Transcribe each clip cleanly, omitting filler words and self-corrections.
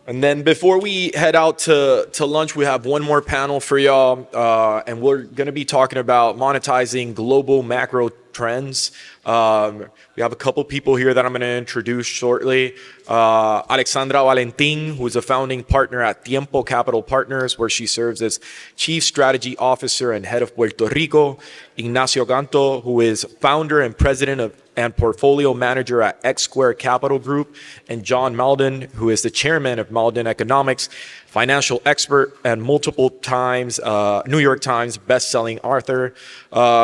And then before we head out to lunch, we have one more panel for y'all. And we're going to be talking about monetizing global macro trends. We have a couple people here that I'm going to introduce shortly. Alexandra Valentin, who is a founding partner at Tiempo Capital Partners, where she serves as Chief Strategy Officer and Head of Puerto Rico. Ignacio Canto, who is founder and president of and portfolio manager at X-Capital Group, and John Mauldin, who is the chairman of Mauldin Economics, financial expert and multiple times New York Times best-selling author.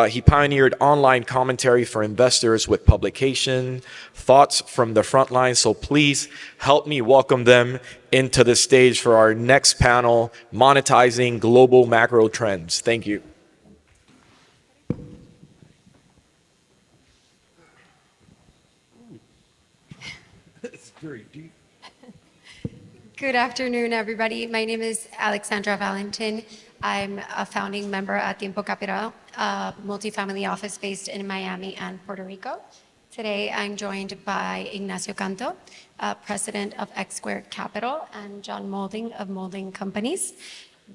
He pioneered online commentary for investors with publication, Thoughts from the Frontline. So please help me welcome them into the stage for our next panel, Monetizing Global Macro Trends. Thank you. Very deep. Good afternoon, everybody. My name is Alexandra Valentin. I'm a founding member at Tiempo Capital, a multifamily office based in Miami and Puerto Rico. Today, I'm joined by Ignacio Canto, president of X-Capital, and John Mauldin of Mauldin Companies.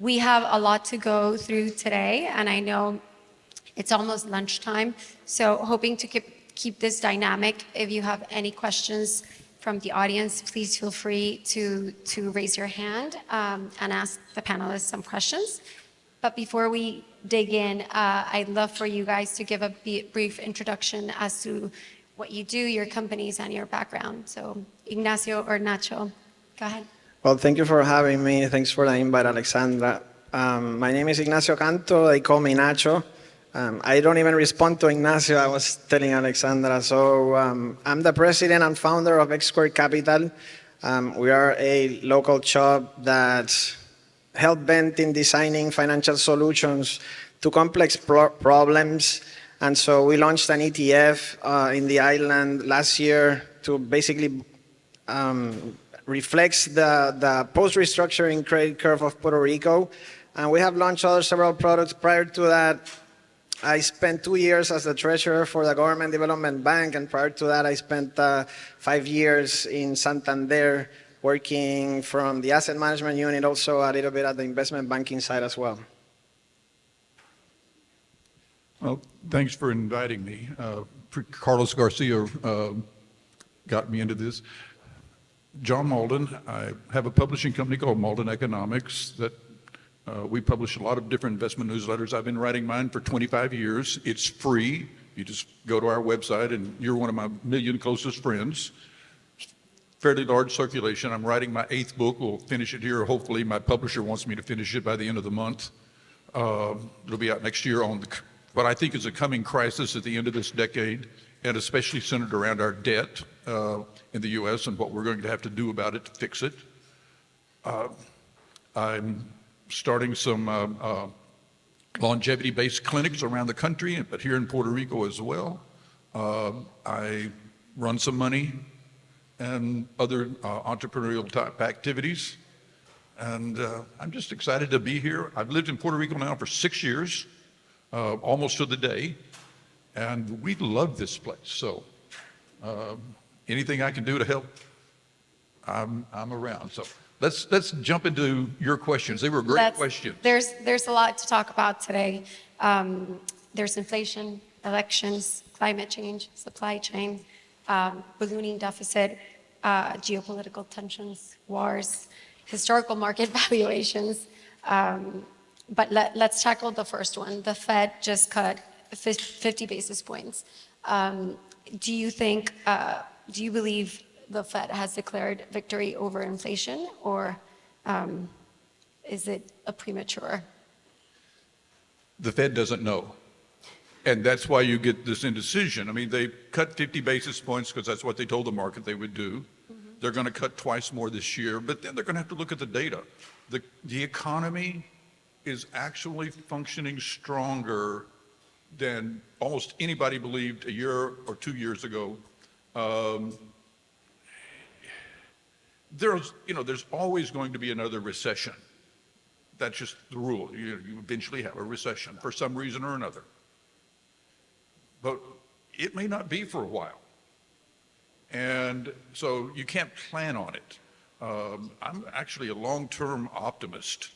We have a lot to go through today, and I know it's almost lunchtime, so hoping to keep this dynamic. If you have any questions from the audience, please feel free to raise your hand and ask the panelists some questions. But before we dig in, I'd love for you guys to give a brief introduction as to what you do, your companies, and your background. So Ignacio or Nacho, go ahead. Well, thank you for having me. Thanks for the invite, Alexandra. My name is Ignacio Canto. They call me Nacho. I don't even respond to Ignacio, I was telling Alexandra. So I'm the president and founder of X-Capital. We are a local shop that help bent in designing financial solutions to complex problems. And so we launched an ETF in the island last year to basically reflect the post-restructuring credit curve of Puerto Rico. And we have launched several products. Prior to that, I spent 2 years as the treasurer for the Government Development Bank, and prior to that, I spent 5 years in Santander working from the asset management unit, also a little bit at the investment banking side as well. Well, thanks for inviting me. Carlos Garcia got me into this. John Mauldin. I have a publishing company called Mauldin Economics that we publish a lot of different investment newsletters. I've been writing mine for 25 years. It's free. You just go to our website and you're one of my million closest friends. Fairly large circulation. I'm writing my 8th book. We'll finish it here. Hopefully my publisher wants me to finish it by the end of the month. It'll be out next year on what I think is a coming crisis at the end of this decade, and especially centered around our debt in the U.S. and what we're going to have to do about it to fix it. I'm starting some longevity-based clinics around the country, but here in Puerto Rico as well. I run some money and other entrepreneurial type activities. And I'm just excited to be here. I've lived in Puerto Rico now for 6 years, almost to the day. And we love this place. So anything I can do to help, I'm around. So let's jump into your questions. They were great questions. There's a lot to talk about today. There's inflation, elections, climate change, supply chain, ballooning deficit, geopolitical tensions, wars, historical market valuations. But let's tackle the first one. The Fed just cut 50 basis points. Do you believe the Fed has declared victory over inflation, or is it a premature? The Fed doesn't know. And that's why you get this indecision. I mean, they cut 50 basis points because that's what they told the market they would do. Mm-hmm. They're going to cut twice more this year, but then they're going to have to look at the data. The economy is actually functioning stronger than almost anybody believed a year or 2 years ago. There's always going to be another recession. That's just the rule. You eventually have a recession for some reason or another. But it may not be for a while. And so you can't plan on it. I'm actually a long-term optimist.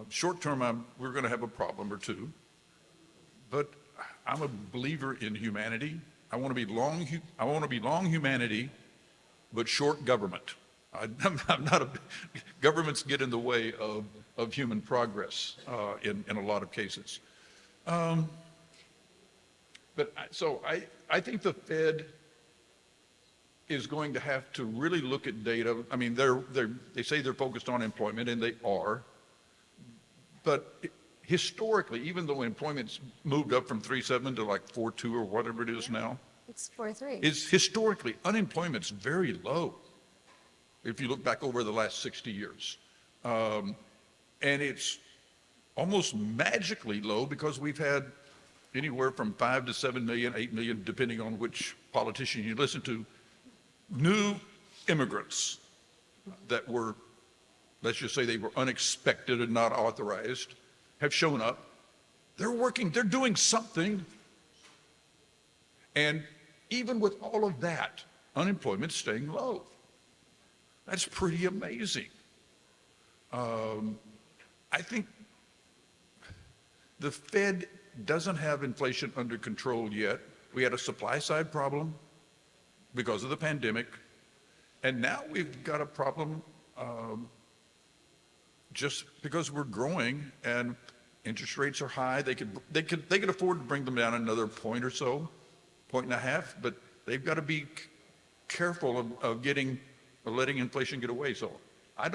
Short-term, we're going to have a problem or two, but I'm a believer in humanity. I want to be long humanity, but short government. I'm not a, governments get in the way of human progress in a lot of cases. So I think the Fed is going to have to really look at data. I mean, they say they're focused on employment, and they are. But historically, even though employment's moved up from 3.7 to like 4.2 or whatever it is now, It's 4.3. is historically unemployment's very low. If you look back over the last 60 years, and it's almost magically low because we've had anywhere from 5 to 7 million, 8 million, depending on which politician you listen to, new immigrants that were, let's just say they were unexpected and not authorized, have shown up. They're working, they're doing something. And even with all of that, unemployment's staying low. That's pretty amazing. I think the Fed doesn't have inflation under control yet. We had a supply side problem because of the pandemic, and now we've got a problem just because we're growing and interest rates are high. They could afford to bring them down another point or so, 1.5, but they've got to be careful of letting inflation get away. So I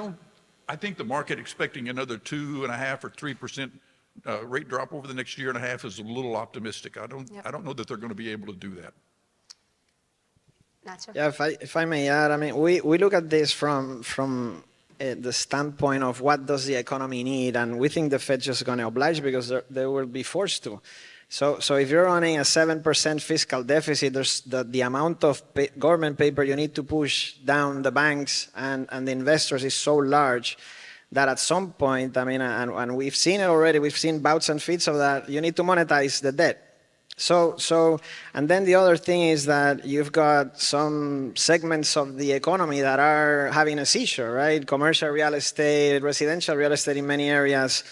think the market expecting another 2.5 or 3% rate drop over the next year and a half is a little optimistic. I don't know that they're going to be able to do that. Nacho? Yeah, if I may add, I mean, we look at this from the standpoint of what does the economy need, and we think the Fed's just going to oblige because they will be forced to. So if you're running a 7% fiscal deficit, there's the amount of government paper you need to push down the banks and the investors is so large that at some point, I mean, and we've seen it already, we've seen bouts and fits of that, you need to monetize the debt. So, and then the other thing is that you've got some segments of the economy that are having a seizure, right? Commercial real estate, residential real estate in many areas.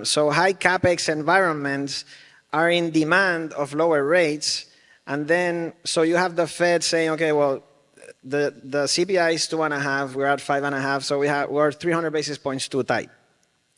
So high capex environments are in demand of lower rates. And then, so you have the Fed saying, okay, well, the CPI is 2.5, we're at 5.5, so we're 300 basis points too tight.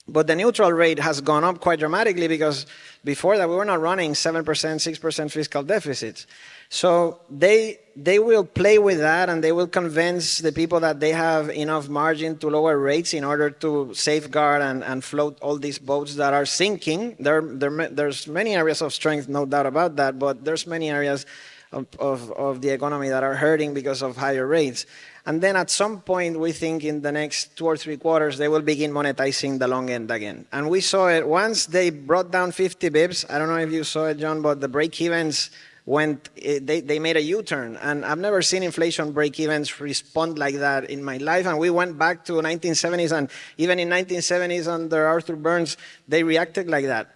But the neutral rate has gone up quite dramatically because before that we were not running 7%, 6% fiscal deficits. So they will play with that and they will convince the people that they have enough margin to lower rates in order to safeguard and float all these boats that are sinking. There's many areas of strength, no doubt about that, but there's many areas of the economy that are hurting because of higher rates. And then at some point, we think in the next 2 or 3 quarters, they will begin monetizing the long end again. And we saw it once they brought down 50 bips. I don't know if you saw it, John, but the break-evens they made a U-turn. And I've never seen inflation break-evens respond like that in my life. And we went back to 1970s, and even in 1970s under Arthur Burns, they reacted like that.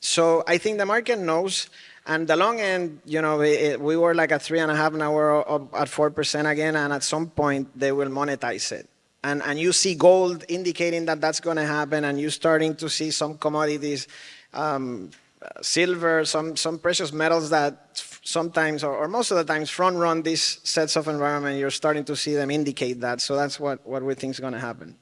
So I think the market knows. And the long end, you know, we were like at 3.5, now we're up at 4% again, and at some point they will monetize it. And you see gold indicating that that's going to happen, and you're starting to see some commodities, silver, some precious metals that sometimes, or most of the times, front run these sets of environment. You're starting to see them indicate that. So that's what we think is going to happen.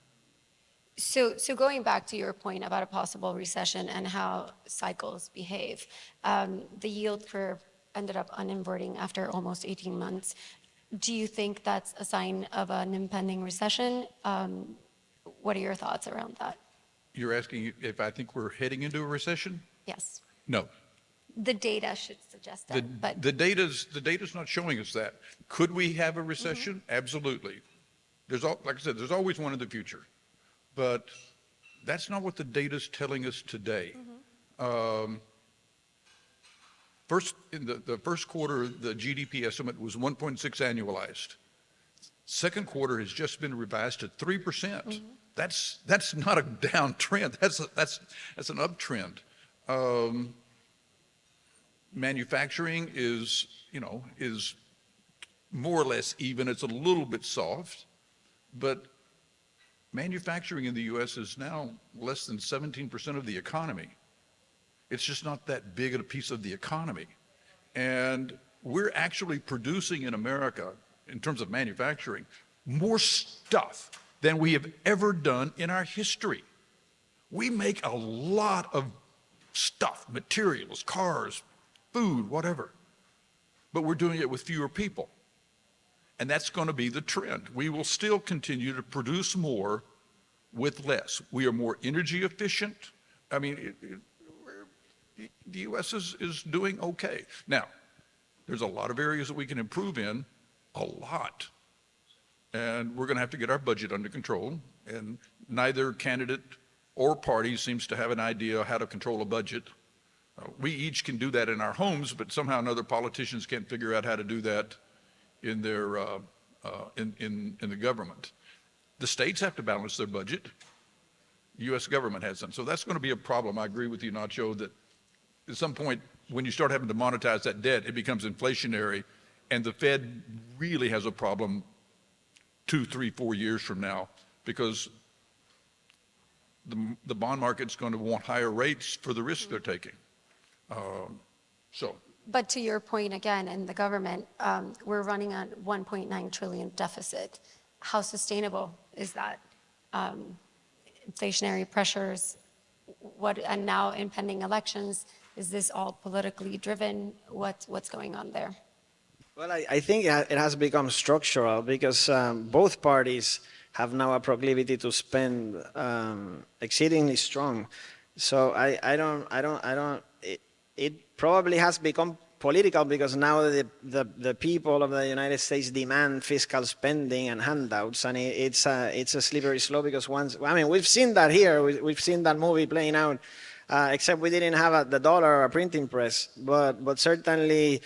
So going back to your point about a possible recession and how cycles behave, the yield curve ended up uninverting after almost 18 months. Do you think that's a sign of an impending recession? What are your thoughts around that? You're asking if I think we're heading into a recession? Yes. No. The data should suggest that, but The data's not showing us that. Could we have a recession? Mm-hmm. Absolutely. Like I said, there's always one in the future. But that's not what the data's telling us today. Mm-hmm. In the first quarter, the GDP estimate was 1.6 annualized. Second quarter has just been revised to 3%. Mm-hmm. That's not a downtrend. That's an uptrend. Manufacturing is more or less even. It's a little bit soft, but Manufacturing in the U.S. is now less than 17% of the economy. It's just not that big a piece of the economy. And we're actually producing in America, in terms of manufacturing, more stuff than we have ever done in our history. We make a lot of stuff, materials, cars, food, whatever, but we're doing it with fewer people. And that's going to be the trend. We will still continue to produce more with less. We are more energy efficient. I mean, the U.S. is doing okay. Now, there's a lot of areas that we can improve in, a lot. And we're going to have to get our budget under control. And neither candidate or party seems to have an idea how to control a budget. We each can do that in our homes, but somehow or another politicians can't figure out how to do that in their in the government. The states have to balance their budget. The U.S. government hasn't. So that's going to be a problem. I agree with you, Nacho, that at some point when you start having to monetize that debt, it becomes inflationary, and the Fed really has a problem 2, 3, 4 years from now, because the bond market's going to want higher rates for the risk they're taking. But to your point again, in the government, we're running a 1.9 trillion deficit. How sustainable is that? Inflationary pressures, and now impending elections, is this all politically driven? What's going on there? Well, I think it has become structural because both parties have now a proclivity to spend exceedingly strong. So it probably has become political because now the people of the United States demand fiscal spending and handouts, and it's a slippery slope because we've seen that here, we've seen that movie playing out, except we didn't have the dollar or a printing press, but certainly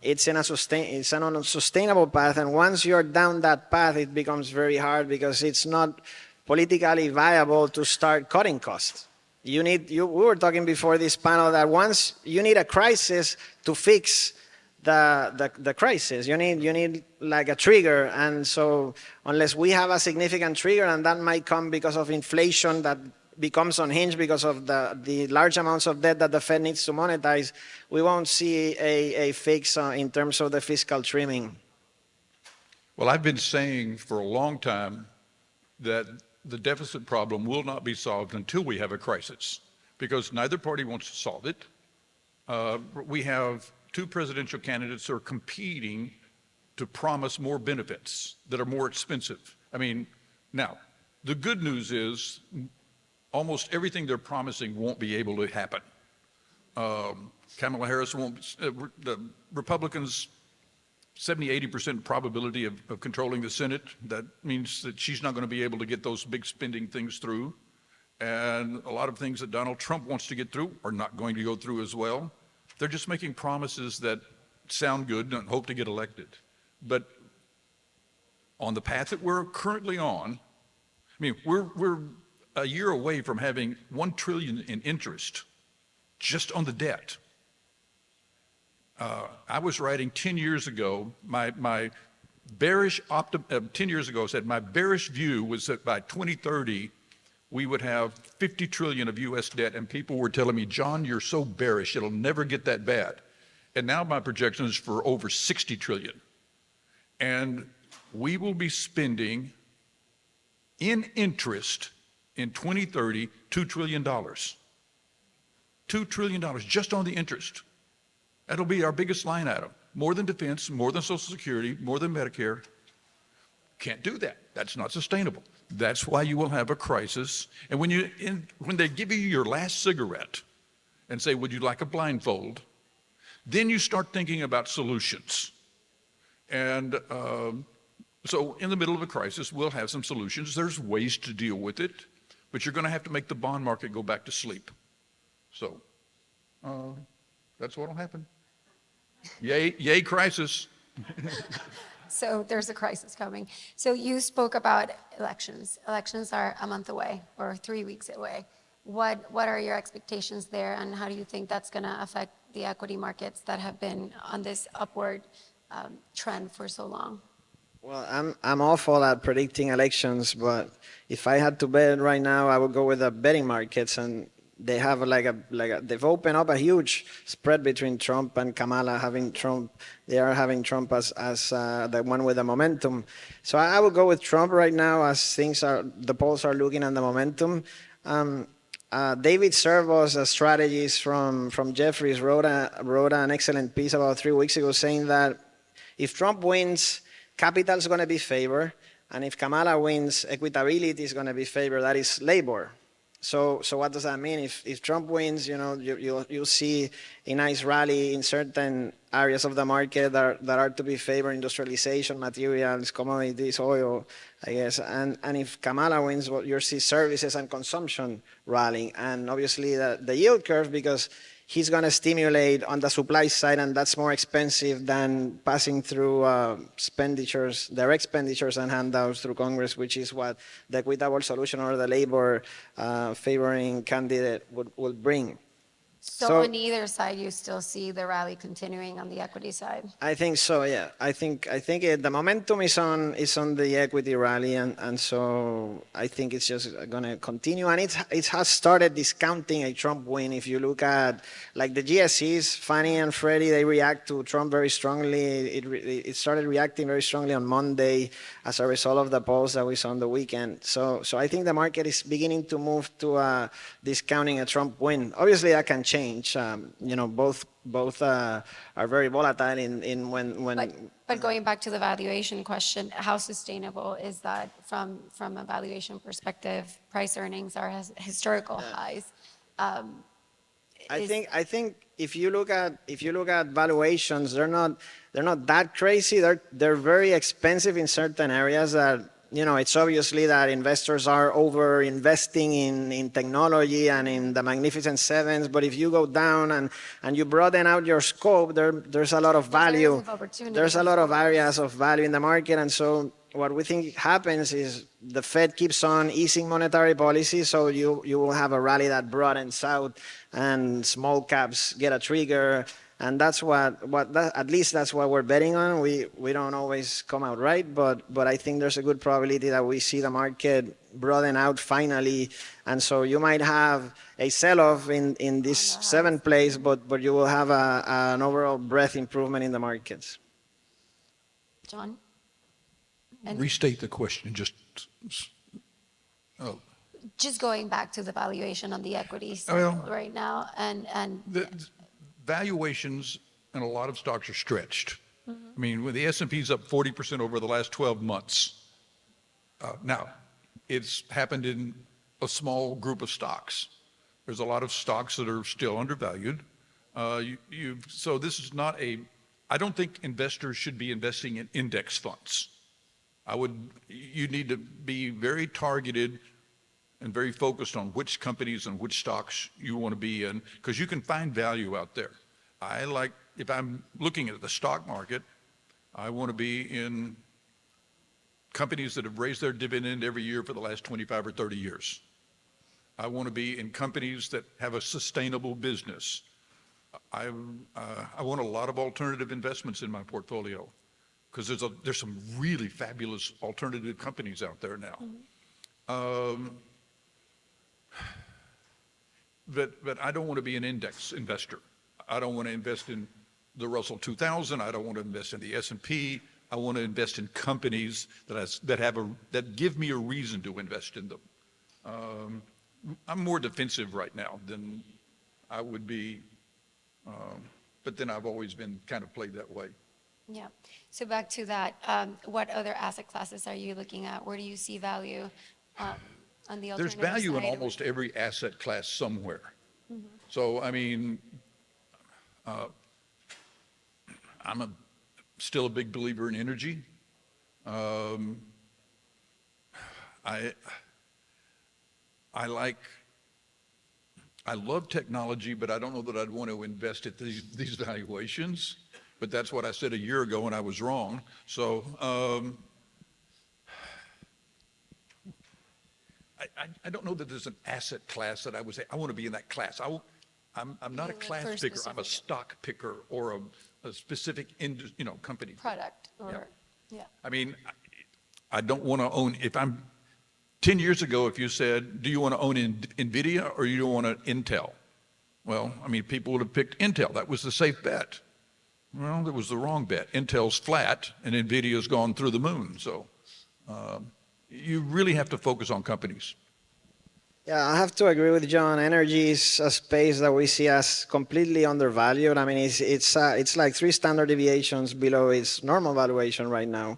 it's an unsustainable path, and once you're down that path, it becomes very hard because it's not politically viable to start cutting costs. We were talking before this panel that once you need a crisis to fix the crisis, you need like a trigger, and so unless we have a significant trigger, and that might come because of inflation that becomes unhinged because of the large amounts of debt that the Fed needs to monetize, we won't see a fix in terms of the fiscal trimming. Well, I've been saying for a long time that the deficit problem will not be solved until we have a crisis, because neither party wants to solve it. We have two presidential candidates who are competing to promise more benefits that are more expensive. I mean, now, the good news is almost everything they're promising won't be able to happen. Kamala Harris won't, the Republicans, 70–80% probability of controlling the Senate. That means that she's not going to be able to get those big spending things through. And a lot of things that Donald Trump wants to get through are not going to go through as well. They're just making promises that sound good and hope to get elected. But on the path that we're currently on, I mean, we're a year away from having $1 trillion in interest just on the debt. I was writing 10 years ago, my bearish 10 years ago said my bearish view was that by 2030 we would have 50 trillion of US debt, and people were telling me, John, you're so bearish, it'll never get that bad. And now my projection is for over 60 trillion. And we will be spending in interest in 2030 $2 trillion. $2 trillion just on the interest. That'll be our biggest line item. More than defense, more than Social Security, more than Medicare. Can't do that. That's not sustainable. That's why you will have a crisis. And when they give you your last cigarette and say, would you like a blindfold? Then you start thinking about solutions. And so in the middle of a crisis, we'll have some solutions. There's ways to deal with it, but you're going to have to make the bond market go back to sleep. So that's what will happen. Yay, crisis. So there's a crisis coming. So you spoke about elections. Elections are a month away or 3 weeks away. What are your expectations there, and how do you think that's going to affect the equity markets that have been on this upward trend for so long? Well, I'm awful at predicting elections, but if I had to bet right now, I would go with the betting markets, and they have they've opened up a huge spread between Trump and Kamala. They are having Trump as the one with the momentum. So I would go with Trump right now, as the polls are looking at the momentum. David Servo's a strategist from Jefferies wrote an excellent piece about 3 weeks ago saying that if Trump wins, capital is going to be favored, and if Kamala wins, equitability is going to be favored. That is labor. So what does that mean? If Trump wins, you'll see a nice rally in certain areas of the market that are to be favored: industrialization, materials, commodities, oil, I guess. And if Kamala wins, well, you'll see services and consumption rallying, and obviously the yield curve, because he's going to stimulate on the supply side, and that's more expensive than passing through direct expenditures and handouts through Congress, which is what the equitable solution or the labor favoring candidate would bring. So on either side, you still see the rally continuing on the equity side? I think so. Yeah, I think the momentum is on the equity rally, and so I think it's just going to continue. And it has started discounting a Trump win. If you look at like the GSEs, Fannie and Freddie, they react to Trump very strongly. It started reacting very strongly on Monday as a result of the polls that we saw on the weekend. So I think the market is beginning to move to discounting a Trump win. Obviously, that can change. Both are very volatile in when. But going back to the valuation question, how sustainable is that from a valuation perspective? Price earnings are historical highs. I think if you look at valuations, they're not that crazy. They're very expensive in certain areas that. It's obviously that investors are over investing in technology and in the Magnificent Sevens. But if you go down and you broaden out your scope, there's a lot of value. There's a lot of areas of value in the market. And so what we think happens is the Fed keeps on easing monetary policy. So you will have a rally that broadens out and small caps get a trigger. And that's at least that's what we're betting on. We don't always come out right, but I think there's a good probability that we see the market broaden out finally. And so you might have a sell-off in this seventh place, but you will have an overall breadth improvement in the markets. John? Restate the question, Just going back to the valuation on the equities right now, and valuations in a lot of stocks are stretched. I mean, when the S&P's up 40% over the last 12 months, now it's happened in a small group of stocks. There's a lot of stocks that are still undervalued. So this is not I don't think investors should be investing in index funds. You need to be very targeted and very focused on which companies and which stocks you want to be in, because you can find value out there. If I'm looking at the stock market, I want to be in companies that have raised their dividend every year for the last 25 or 30 years. I want to be in companies that have a sustainable business. I want a lot of alternative investments in my portfolio, because there's some really fabulous alternative companies out there now. But I don't want to be an index investor. I don't want to invest in the Russell 2000. I don't want to invest in the S&P. I want to invest in companies that give me a reason to invest in them. I'm more defensive right now than I would be, but then I've always been kind of played that way. Yeah. So back to that, what other asset classes are you looking at? Where do you see value on the alternative There's value in side? almost every asset class somewhere. So, I mean, I'm still a big believer in energy. I love technology, but I don't know that I'd want to invest at these valuations. But that's what I said a year ago, and I was wrong. So I don't know that there's an asset class that I would say I want to be in that class. I'm not a class picker. I'm a stock picker or a specific company. Product or Yeah. I mean, I don't want to own, 10 years ago, if you said, do you want to own NVIDIA or you don't want to Intel? Well, I mean, people would have picked Intel. That was the safe bet. Well, that was the wrong bet. Intel's flat and NVIDIA's gone through the moon. So you really have to focus on companies. Yeah, I have to agree with John. Energy is a space that we see as completely undervalued. I mean, it's like 3 standard deviations below its normal valuation right now.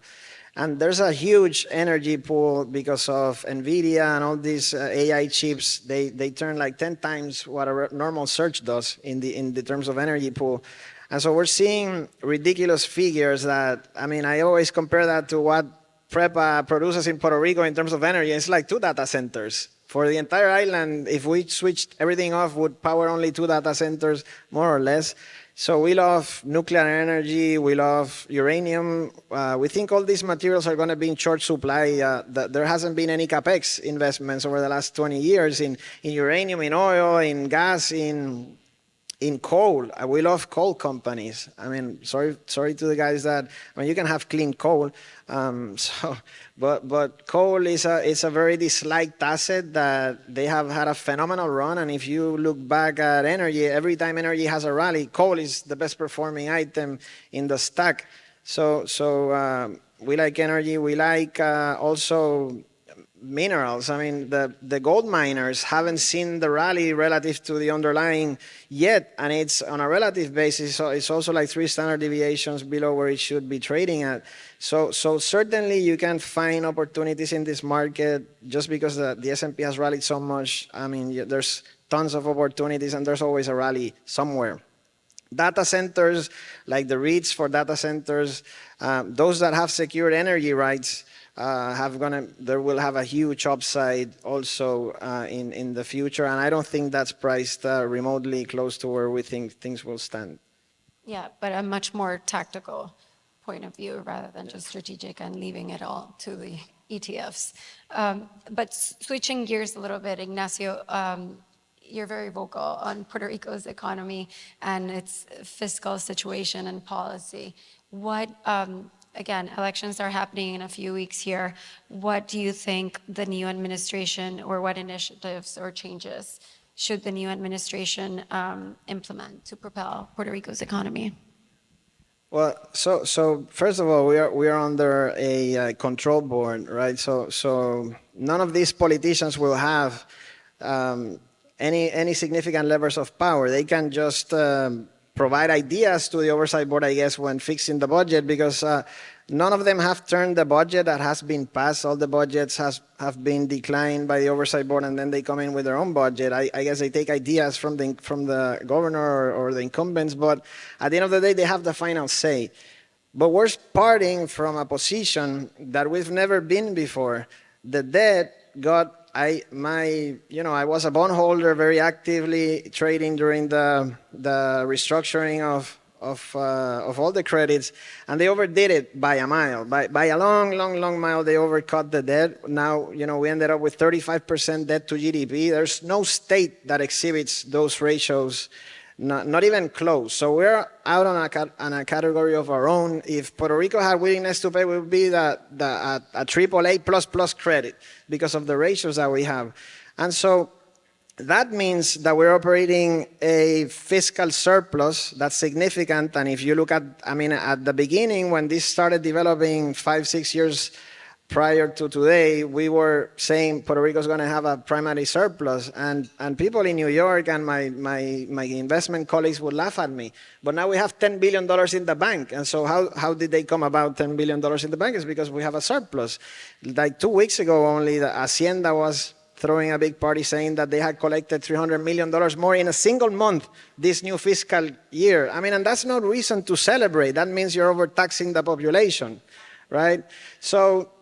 And there's a huge energy pool because of NVIDIA and all these AI chips. They turn like 10 times what a normal search does in the terms of energy pool. And so we're seeing ridiculous figures that, I mean, I always compare that to what PREPA produces in Puerto Rico in terms of energy. It's like 2 data centers. For the entire island, if we switched everything off, would power only 2 data centers, more or less. So we love nuclear energy, we love uranium. We think all these materials are going to be in short supply. There hasn't been any capex investments over the last 20 years in uranium, in oil, in gas, in coal. We love coal companies. I mean, sorry to the guys that, I mean, you can have clean coal. But coal is a very disliked asset that they have had a phenomenal run. And if you look back at energy, every time energy has a rally, coal is the best performing item in the stack. So we like energy. We like also minerals. I mean, the gold miners haven't seen the rally relative to the underlying yet, and it's on a relative basis. So it's also like 3 standard deviations below where it should be trading at. So certainly you can find opportunities in this market just because the S&P has rallied so much. I mean, there's tons of opportunities, and there's always a rally somewhere. Data centers, like the REITs for data centers, those that have secured energy rights, there will have a huge upside also in the future, and I don't think that's priced remotely close to where we think things will stand. Yeah, but a much more tactical point of view rather than just strategic and leaving it all to the ETFs. But switching gears a little bit, Ignacio, you're very vocal on Puerto Rico's economy and its fiscal situation and policy. What again, elections are happening in a few weeks here. What do you think the new administration, or what initiatives or changes should the new administration implement to propel Puerto Rico's economy? Well, so first of all, we are under a control board, right? So none of these politicians will have any significant levers of power. They can just provide ideas to the oversight board, I guess, when fixing the budget, because none of them have turned the budget that has been passed. All the budgets have been declined by the oversight board, and then they come in with their own budget. I guess they take ideas from the governor or the incumbents, but at the end of the day, they have the final say. But we're parting from a position that we've never been before. The debt got. I was a bondholder, very actively trading during the restructuring of all the credits, and they overdid it by a mile, by a long mile. They overcut the debt. Now, we ended up with 35% debt to GDP. There's no state that exhibits those ratios, not even close. So we're out on a category of our own. If Puerto Rico had willingness to pay, we would be a AAA++ credit because of the ratios that we have. And so that means that we're operating a fiscal surplus that's significant. And if you look at the beginning, when this started developing 5-6 years prior to today, we were saying Puerto Rico is going to have a primary surplus, and people in New York and my investment colleagues would laugh at me. But now we have $10 billion in the bank. And so how did they come about $10 billion in the bank? It's because we have a surplus. Like 2 weeks ago only, the Hacienda was throwing a big party saying that they had collected $300 million more in a single month this new fiscal year. And that's no reason to celebrate. That means you're overtaxing the population, right? So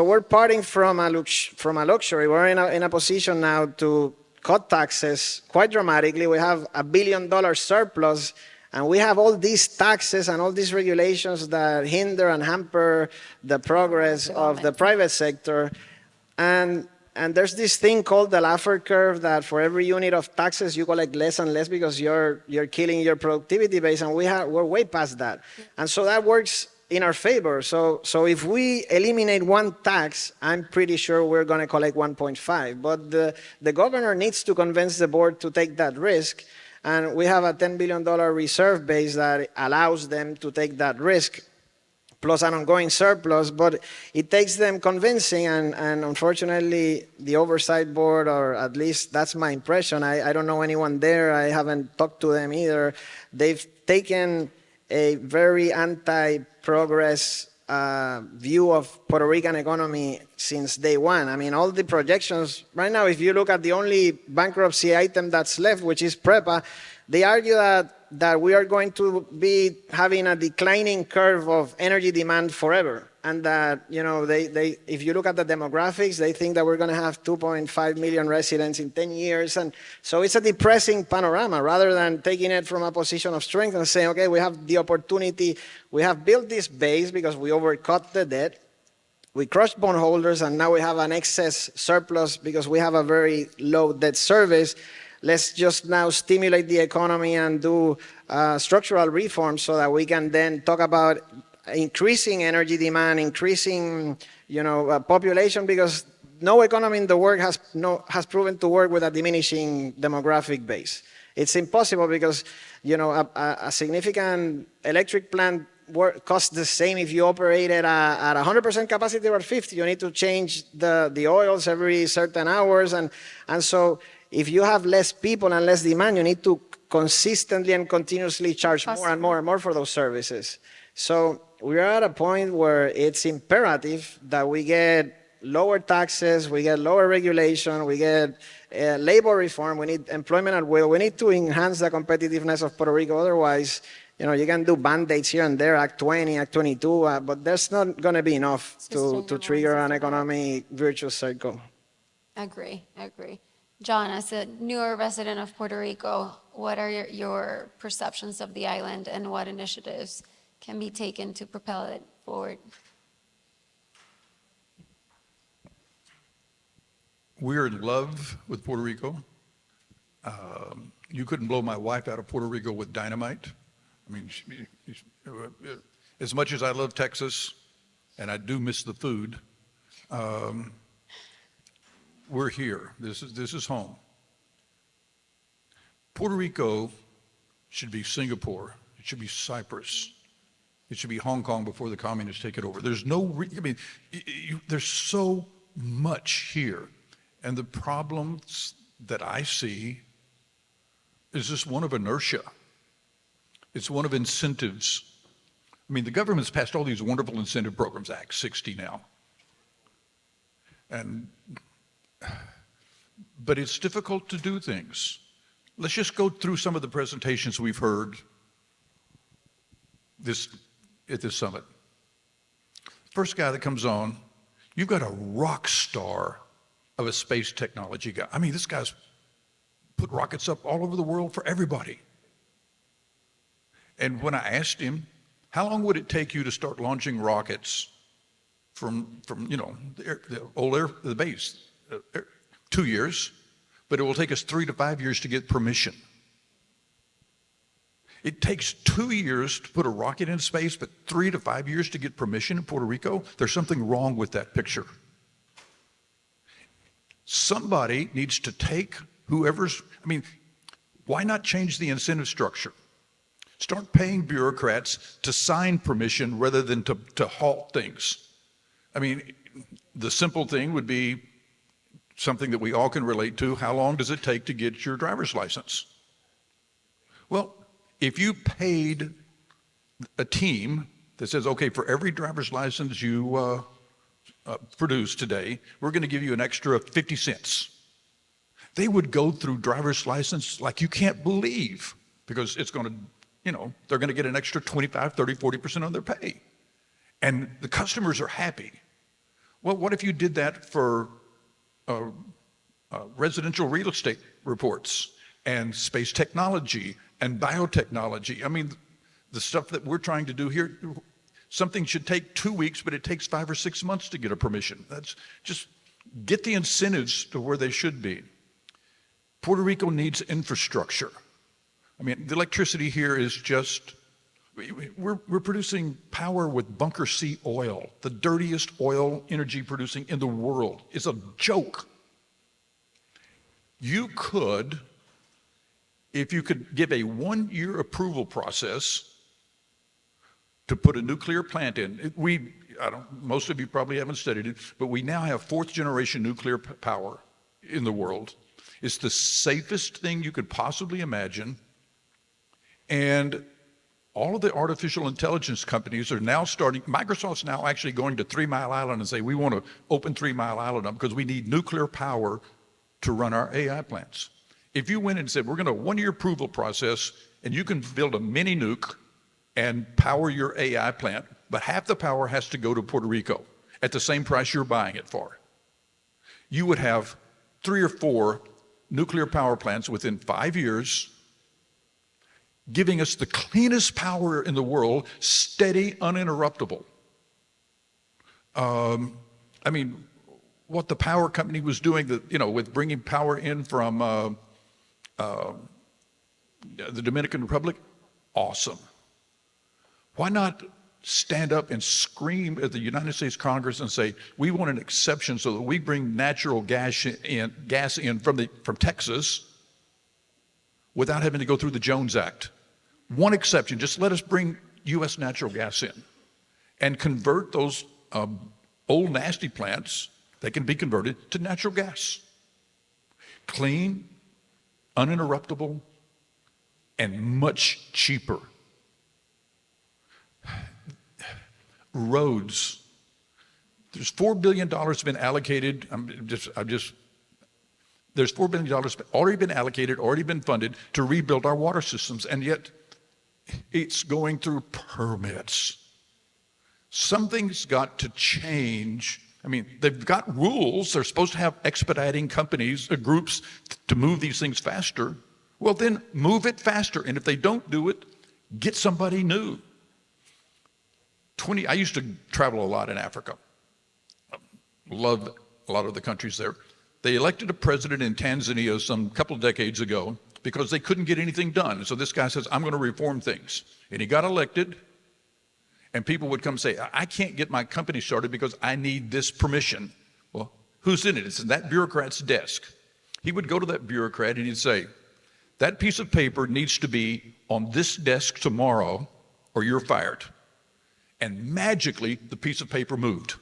we're parting from a luxury. We're in a position now to cut taxes quite dramatically. We have $1 billion surplus, and we have all these taxes and all these regulations that hinder and hamper the progress of the private sector. And there's this thing called the Laffer curve, that for every unit of taxes you collect less and less because you're killing your productivity base, and we're way past that. And so that works in our favor. So if we eliminate one tax, I'm pretty sure we're going to collect 1.5. But the governor needs to convince the board to take that risk. And we have a $10 billion reserve base that allows them to take that risk, plus an ongoing surplus, but it takes them convincing, and unfortunately the oversight board, or at least that's my impression, I don't know anyone there, I haven't talked to them either, they've taken a very anti-progress view of Puerto Rican economy since day one. I mean, all the projections, right now, if you look at the only bankruptcy item that's left, which is PREPA, they argue that we are going to be having a declining curve of energy demand forever. And that, you know, if you look at the demographics, they think that we're going to have 2.5 million residents in 10 years. And so it's a depressing panorama, rather than taking it from a position of strength and saying, okay, we have the opportunity, we have built this base because we overcut the debt, we crushed bondholders, and now we have an excess surplus because we have a very low debt service. Let's just now stimulate the economy and do structural reforms so that we can then talk about increasing energy demand, increasing, population, because no economy in the world has proven to work with a diminishing demographic base. It's impossible because, a significant electric plant costs the same if you operate it at 100% capacity or 50. You need to change the oils every certain hours, and so if you have less people and less demand, you need to consistently and continuously charge more and more and more for those services. So we are at a point where it's imperative that we get lower taxes, we get lower regulation, we get labor reform, we need employment at will, we need to enhance the competitiveness of Puerto Rico. Otherwise, you can do band-aids here and there, Act 20, Act 22, but there's not going to be enough to trigger an economic virtuous cycle. Agree. John, as a newer resident of Puerto Rico, what are your perceptions of the island, and what initiatives can be taken to propel it forward? We're in love with Puerto Rico. You couldn't blow my wife out of Puerto Rico with dynamite. I mean, as much as I love Texas, and I do miss the food, we're here. This is home. Puerto Rico should be Singapore. It should be Cyprus. It should be Hong Kong before the communists take it over. There's there's so much here. And the problems that I see is just one of inertia. It's one of incentives. I mean, the government's passed all these wonderful incentive programs, Act 60 now. But it's difficult to do things. Let's just go through some of the presentations we've heard at this summit. First guy that comes on, you've got a rock star of a space technology guy. I mean, this guy's put rockets up all over the world for everybody. And when I asked him, how long would it take you to start launching rockets from the base? 2 years, but it will take us 3 to 5 years to get permission. It takes 2 years to put a rocket in space, but 3 to 5 years to get permission in Puerto Rico. There's something wrong with that picture. Somebody needs to take why not change the incentive structure? Start paying bureaucrats to sign permission rather than to halt things. I mean, the simple thing would be something that we all can relate to. How long does it take to get your driver's license? Well, if you paid a team that says, okay, for every driver's license you produce today, we're going to give you an extra 50 cents. They would go through driver's license like you can't believe, because it's going to, they're going to get an extra 25, 30, 40% on their pay. And the customers are happy. Well, what if you did that for residential real estate reports and space technology and biotechnology? I mean, the stuff that we're trying to do here, something should take 2 weeks, but it takes 5 or 6 months to get a permission. That's just get the incentives to where they should be. Puerto Rico needs infrastructure. I mean, the electricity here is just We're producing power with bunker C oil, the dirtiest oil energy producing in the world. It's a joke. You could, if you could give a 1-year approval process to put a nuclear plant in, most of you probably haven't studied it, but we now have 4th generation nuclear power in the world. It's the safest thing you could possibly imagine. And all of the artificial intelligence companies are now Microsoft's now actually going to 3 Mile Island and say, we want to open 3 Mile Island up because we need nuclear power to run our AI plants. If you went and said, we're going to 1-year approval process and you can build a mini nuke and power your AI plant, but half the power has to go to Puerto Rico at the same price you're buying it for, you would have 3 or 4 nuclear power plants within 5 years, giving us the cleanest power in the world, steady, uninterruptible. I mean, what the power company was doing, with bringing power in from the Dominican Republic, awesome. Why not stand up and scream at the United States Congress and say, we want an exception so that we bring natural gas in from Texas without having to go through the Jones Act? One exception, just let us bring U.S. natural gas in and convert those old nasty plants. They can be converted to natural gas. Clean, uninterruptible, and much cheaper. Roads. There's $4 billion been allocated. There's $4 billion already been allocated, already been funded to rebuild our water systems, and yet it's going through permits. Something's got to change. I mean, they've got rules. They're supposed to have expediting companies, groups to move these things faster. Well, then move it faster. And if they don't do it, get somebody new. I used to travel a lot in Africa. Loved a lot of the countries there. They elected a president in Tanzania some couple of decades ago because they couldn't get anything done. So this guy says, I'm going to reform things. And he got elected, and people would come say, I can't get my company started because I need this permission. Well, who's in it? It's in that bureaucrat's desk. He would go to that bureaucrat and he'd say, that piece of paper needs to be on this desk tomorrow or you're fired. And magically, the piece of paper moved.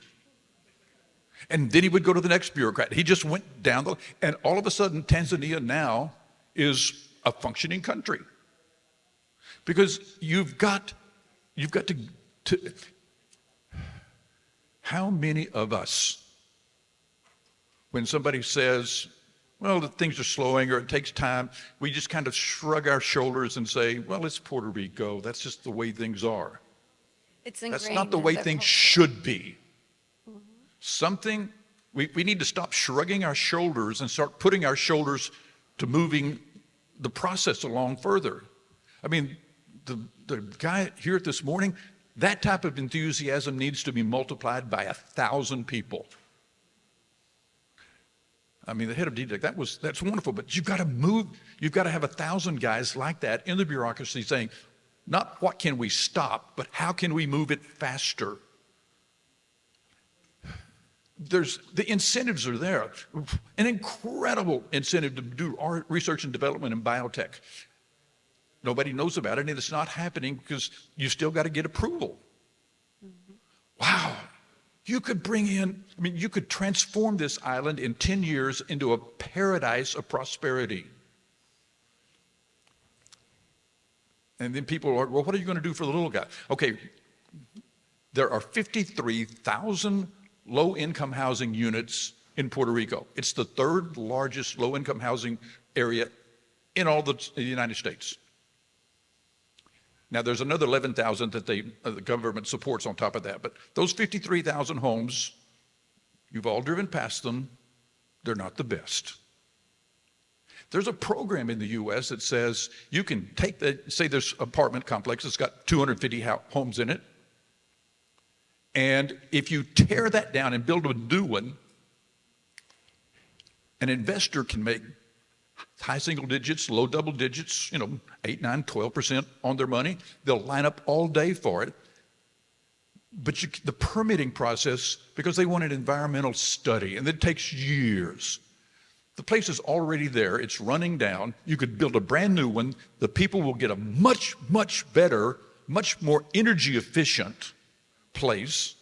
And then he would go to the next bureaucrat. He just went down and all of a sudden, Tanzania now is a functioning country. Because you've got to how many of us, when somebody says, well, the things are slowing or it takes time, we just kind of shrug our shoulders and say, well, it's Puerto Rico. That's just the way things are. That's not the way things should be. Mm-hmm. We need to stop shrugging our shoulders and start putting our shoulders to moving the process along further. I mean, the guy here this morning, that type of enthusiasm needs to be multiplied by 1,000 people. I mean, the head of DTEC, that's wonderful, but you've got to move, you've got to have 1,000 guys like that in the bureaucracy saying, not what can we stop, but how can we move it faster? The incentives are there. An incredible incentive to do research and development in biotech. Nobody knows about it, and it's not happening because you still got to get approval. Mm-hmm. Wow. You could transform this island in 10 years into a paradise of prosperity. And then people are, well, what are you going to do for the little guy? Okay, there are 53,000 low-income housing units in Puerto Rico. It's the 3rd largest low-income housing area in all the United States. Now, there's another 11,000 that the government supports on top of that. But those 53,000 homes, you've all driven past them, they're not the best. There's a program in the U.S. that says you can take say there's an apartment complex that's got 250 homes in it. And if you tear that down and build a new one, an investor can make high single digits, low double digits, 8, 9, 12% on their money. They'll line up all day for it. But the permitting process, because they want an environmental study, and it takes years. The place is already there. It's running down. You could build a brand new one. The people will get a much, much better, much more energy efficient place.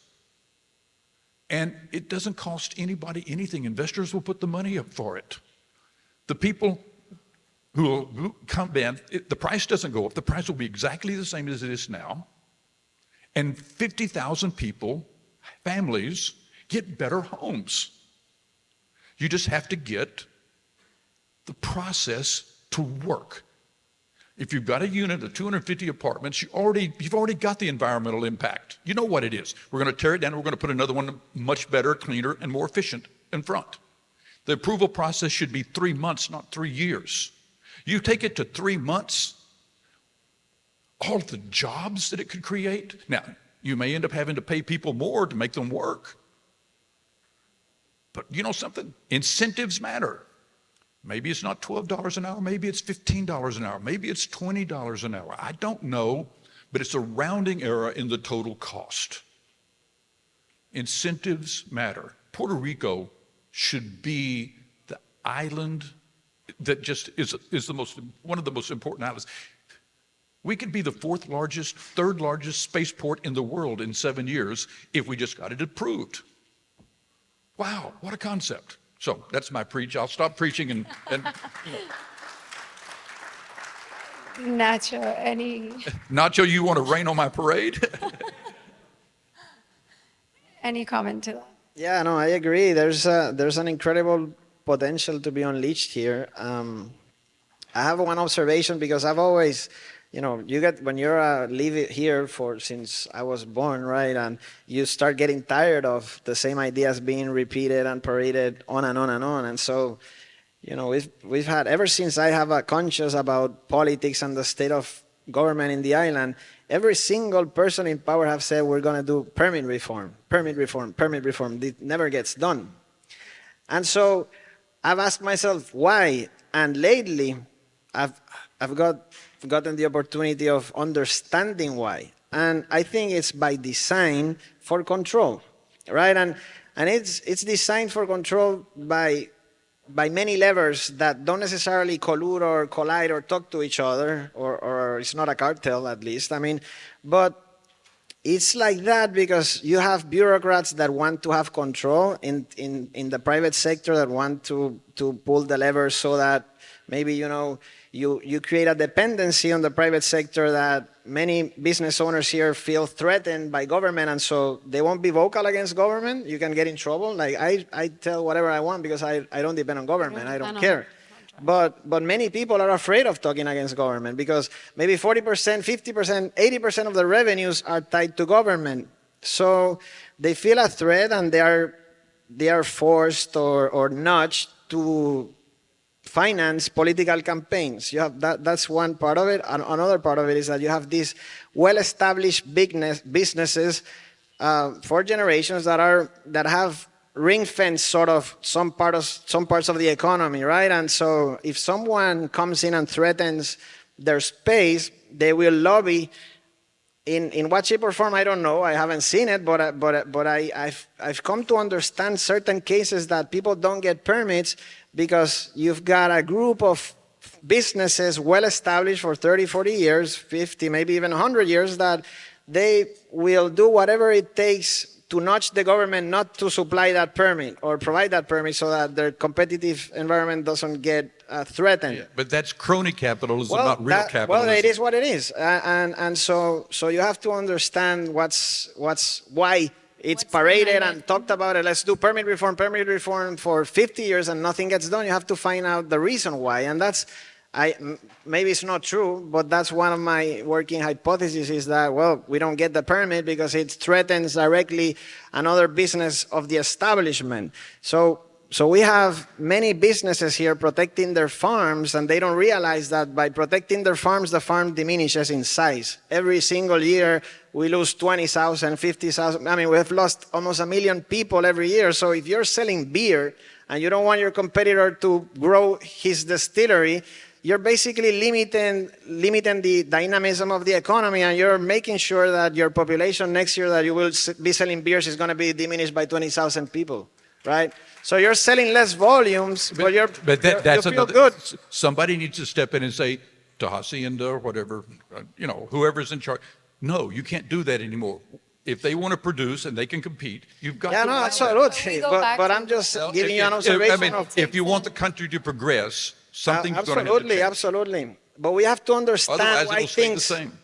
And it doesn't cost anybody anything. Investors will put the money up for it. The people who will come in, the price doesn't go up. The price will be exactly the same as it is now. And 50,000 people, families, get better homes. You just have to get the process to work. If you've got a unit of 250 apartments, you've already got the environmental impact. You know what it is. We're going to tear it down, and we're going to put another one much better, cleaner, and more efficient in front. The approval process should be 3 months, not 3 years. You take it to 3 months, all the jobs that it could create. Now, you may end up having to pay people more to make them work. But you know something? Incentives matter. Maybe it's not $12 an hour, maybe it's $15 an hour, maybe it's $20 an hour. I don't know, but it's a rounding error in the total cost. Incentives matter. Puerto Rico should be the island that just is one of the most important islands. We could be the third largest spaceport in the world in 7 years if we just got it approved. Wow, what a concept. So that's my preach. I'll stop preaching and Nacho, Nacho, you want to rain on my parade? any comment to that? Yeah, no, I agree. There's an incredible potential to be unleashed here. I have one observation because I've always, you get when you're live here since I was born, right, and you start getting tired of the same ideas being repeated and paraded on and on and on, and so, we've had ever since I have a conscience about politics and the state of government in the island. Every single person in power have said we're going to do permit reform. It never gets done, and so I've asked myself why, and lately I've gotten the opportunity of understanding why. And I think it's by design for control, right? And it's designed for control by many levers that don't necessarily collude or collide or talk to each other, or it's not a cartel at least. But it's like that because you have bureaucrats that want to have control in the private sector that want to pull the levers so that maybe, you create a dependency on the private sector that many business owners here feel threatened by government, and so they won't be vocal against government. You can get in trouble. Like I tell whatever I want because I don't depend on government. I don't care. But many people are afraid of talking against government because maybe 40%, 50%, 80% of the revenues are tied to government. So they feel a threat and they are forced or nudged to finance political campaigns. You have that's one part of it. And another part of it is that you have these well-established businesses for generations that have ring-fenced sort of some parts of the economy, right? And so if someone comes in and threatens their space, they will lobby. In what shape or form, I don't know. I haven't seen it, but I've come to understand certain cases that people don't get permits because you've got a group of businesses well established for 30, 40 years, 50, maybe even 100 years that they will do whatever it takes to nudge the government not to supply that permit or provide that permit so that their competitive environment doesn't get threatened. Yeah, but that's crony capitalism, not real capitalism. Well, it is what it is, and so you have to understand why it's paraded and talked about it. Let's do permit reform for 50 years and nothing gets done. You have to find out the reason why, and maybe it's not true, but that's one of my working hypotheses is that, well, we don't get the permit because it threatens directly another business of the establishment. So So we have many businesses here protecting their farms, and they don't realize that by protecting their farms, the farm diminishes in size. Every single year, we lose 20,000, 50,000. I mean, we have lost almost 1 million people every year. So if you're selling beer and you don't want your competitor to grow his distillery, you're basically limiting the dynamism of the economy, and you're making sure that your population next year that you will be selling beers is going to be diminished by 20,000 people, right? So you're selling less volumes, but you feel good. Somebody needs to step in and say to Hacienda or whatever, whoever's in charge, no, you can't do that anymore. If they want to produce and they can compete, you've got to. Yeah, no, absolutely. But I'm just giving you an observation. If you want the country to progress, something's going to have to change. Absolutely. But we have to understand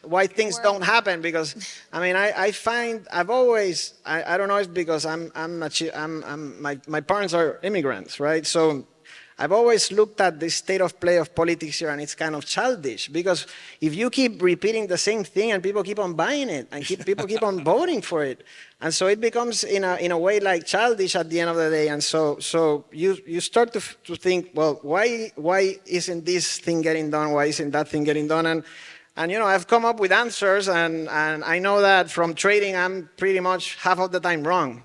why things don't happen, because I've always I don't know if because my parents are immigrants, right? So I've always looked at the state of play of politics here, and it's kind of childish, because if you keep repeating the same thing and people keep on buying it and people keep on voting for it, and so it becomes in a way like childish at the end of the day. And so you start to think, well, why isn't this thing getting done? Why isn't that thing getting done? And I've come up with answers, and I know that from trading I'm pretty much half of the time wrong.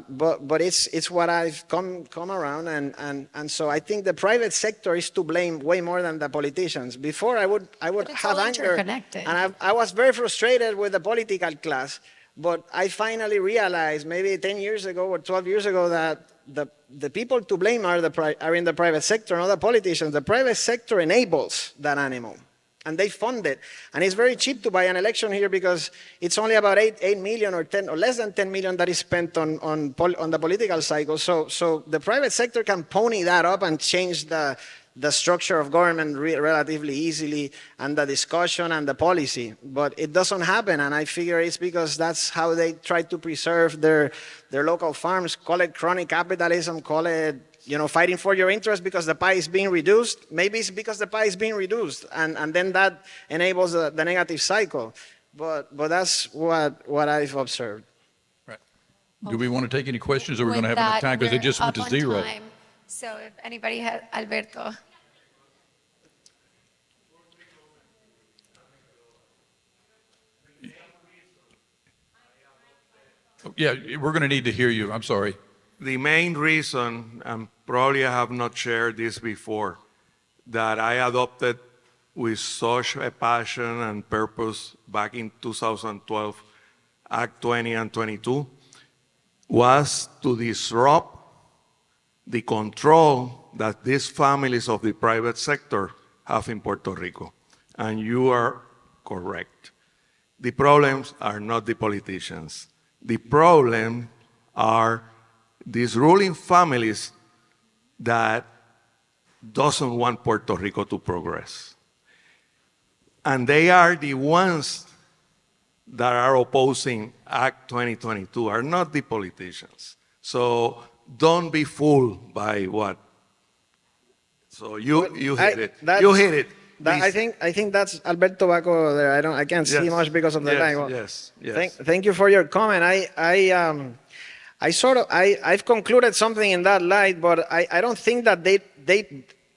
But it's what I've come around, and so I think the private sector is to blame way more than the politicians. Before I would have anger, and I was very frustrated with the political class. But I finally realized, maybe 10 years ago or 12 years ago, that the people to blame are in the private sector, not the politicians. The private sector enables that animal, and they fund it. And it's very cheap to buy an election here, because it's only about 8 million or 10 or less than 10 million that is spent on the political cycle. So the private sector can pony that up and change the structure of government relatively easily, and the discussion and the policy. But it doesn't happen, and I figure it's because that's how they try to preserve their local farms. Call it chronic capitalism, call it fighting for your interest because the pie is being reduced. Maybe it's because the pie is being reduced, and then that enables the negative cycle. But that's what I've observed. Right. Do we want to take any questions, or we're going to have enough time because it just went to zero? So if anybody has, Alberto. Yeah, we're going to need to hear you. I'm sorry. The main reason, and probably I have not shared this before, that I adopted with such a passion and purpose back in 2012, Act 20 and 22, was to disrupt the control that these families of the private sector have in Puerto Rico. And you are correct. The problems are not the politicians. The problem are these ruling families that doesn't want Puerto Rico to progress. And they are the ones that are opposing Act 2022, are not the politicians. So don't be fooled by what. So you hit it. You hit it. I think that's Alberto Baco there. I can't see much because of the line. Yes. Thank you for your comment. I've concluded something in that light, but I don't think that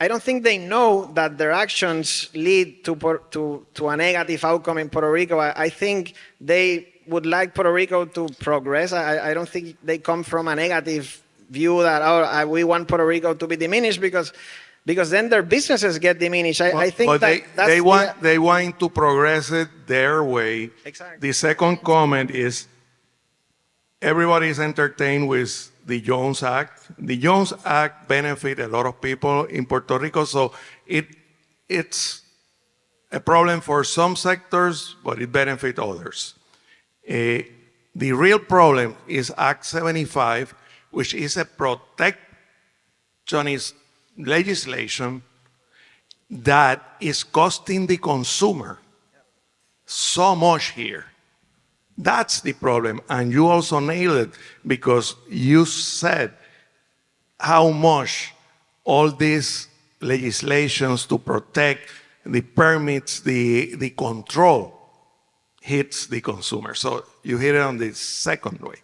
I don't think they know that their actions lead to a negative outcome in Puerto Rico. I think they would like Puerto Rico to progress. I don't think they come from a negative view that we want Puerto Rico to be diminished, because then their businesses get diminished. I think they want to progress it their way. Exactly. The second comment is everybody is entertained with the Jones Act. The Jones Act benefit a lot of people in Puerto Rico, so it's a problem for some sectors, but it benefits others. The real problem is Act 75, which is a protectionist legislation that is costing the consumer so much here. That's the problem. And you also nailed it, because you said how much all these legislations to protect the permits, the control hits the consumer. So you hit it on the second way.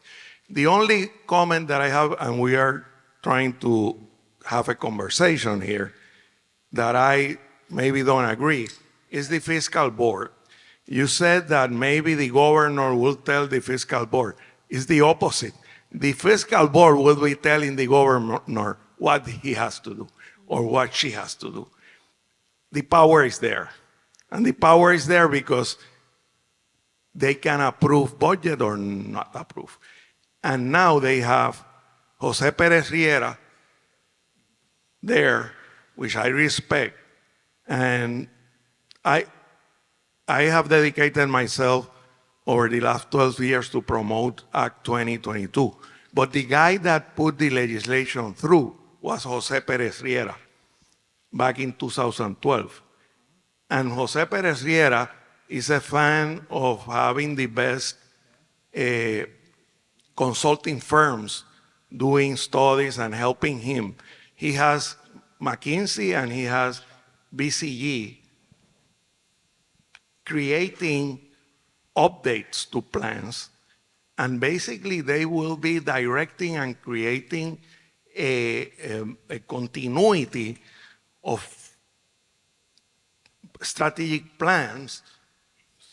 The only comment that I have, and we are trying to have a conversation here, that I maybe don't agree, is the fiscal board. You said that maybe the governor will tell the fiscal board. It's the opposite. The fiscal board will be telling the governor what he has to do or what she has to do. The power is there. And the power is there because they can approve budget or not approve. And now they have Jose Perez Riera there, which I respect. And I have dedicated myself over the last 12 years to promote Act 2022. But the guy that put the legislation through was Jose Perez Riera back in 2012. And Jose Perez Riera is a fan of having the best consulting firms doing studies and helping him. He has McKinsey and he has BCG creating updates to plans, and basically they will be directing and creating a continuity of strategic plans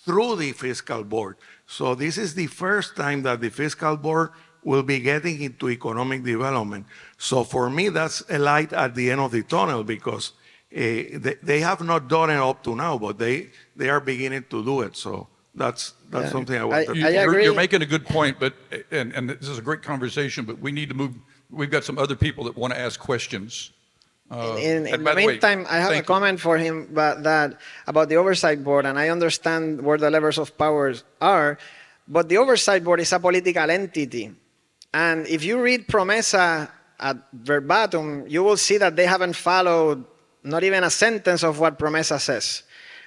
through the fiscal board. So this is the first time that the fiscal board will be getting into economic development. So for me, that's a light at the end of the tunnel, because they have not done it up to now, but they are beginning to do it. So that's something I want to I agree. You're making a good point, but and this is a great conversation, but we need to move. We've got some other people that want to ask questions. In and the by way, meantime, I have a thank you. comment for him about the oversight board, and I understand where the levers of powers are, but the oversight board is a political entity. And if you read Promesa at verbatim, you will see that they haven't followed not even a sentence of what Promesa says.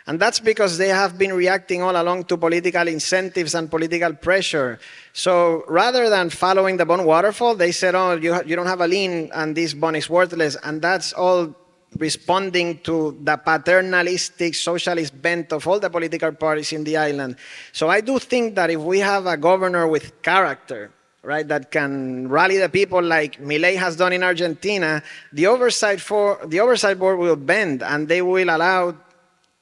And that's because they have been reacting all along to political incentives and political pressure. So rather than following the bond waterfall, they said, oh, you don't have a lien and this bond is worthless. And that's all responding to the paternalistic socialist bent of all the political parties in the island. So I do think that if we have a governor with character, right, that can rally the people like Milei has done in Argentina, the oversight board will bend, and they will allow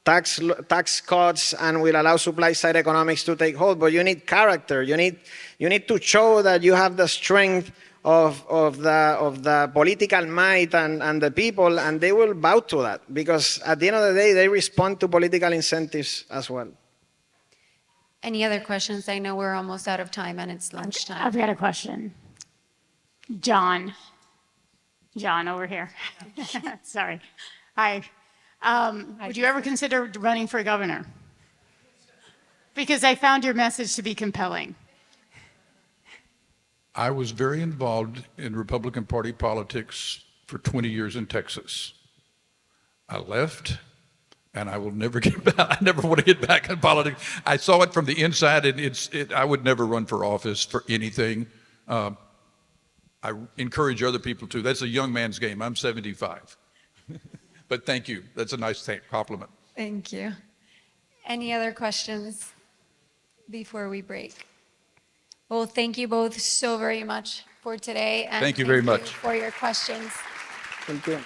tax cuts and will allow supply side economics to take hold. But you need character. You need to show that you have the strength of the political might and the people, and they will bow to that, because at the end of the day, they respond to political incentives as well. Any other questions? I know we're almost out of time and it's lunchtime. I've got a question. John over here. Sorry. Hi. Would you ever consider running for governor? Because I found your message to be compelling. I was very involved in Republican Party politics for 20 years in Texas. I left, and I will never get back. I never want to get back in politics. I saw it from the inside, and I would never run for office for anything. I encourage other people to. That's a young man's game. I'm 75. But thank you. That's a nice compliment. Thank you. Any other questions before we break? Well, thank you both so very much for today. And Thank you very much. for your questions. Thank you.